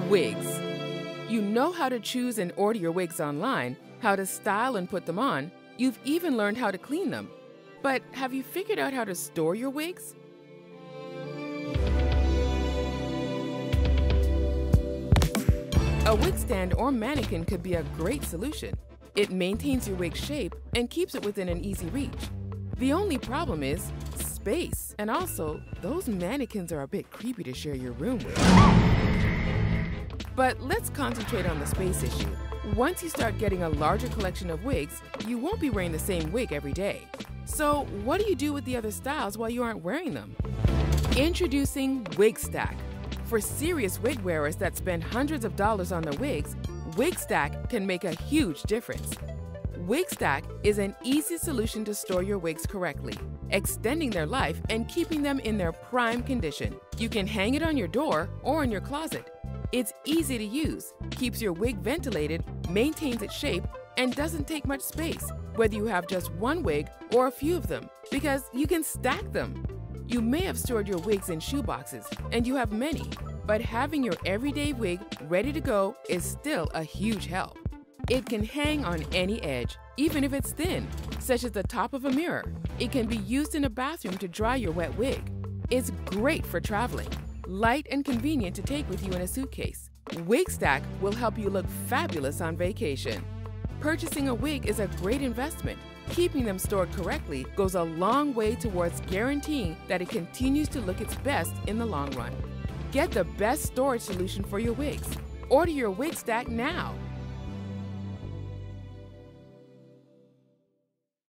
Wigs. You know how to choose and order your wigs online, how to style and put them on. You've even learned how to clean them. But have you figured out how to store your wigs? A wig stand or mannequin could be a great solution. It maintains your wig's shape and keeps it within an easy reach. The only problem is space, and also those mannequins are a bit creepy to share your room with. But let's concentrate on the space issue. Once you start getting a larger collection of wigs, you won't be wearing the same wig every day. So what do you do with the other styles while you aren't wearing them? Introducing Wig Stack. For serious wig wearers that spend hundreds of dollars on their wigs, Wig Stack can make a huge difference. Wig Stack is an easy solution to store your wigs correctly, extending their life and keeping them in their prime condition. You can hang it on your door or in your closet. It's easy to use, keeps your wig ventilated, maintains its shape, and doesn't take much space, whether you have just one wig or a few of them, because you can stack them. You may have stored your wigs in shoe boxes, and you have many, but having your everyday wig ready to go is still a huge help. It can hang on any edge, even if it's thin, such as the top of a mirror. It can be used in a bathroom to dry your wet wig. It's great for traveling, light and convenient to take with you in a suitcase. Wig Stack will help you look fabulous on vacation. Purchasing a wig is a great investment. Keeping them stored correctly goes a long way towards guaranteeing that it continues to look its best in the long run. Get the best storage solution for your wigs. Order your Wig Stack now.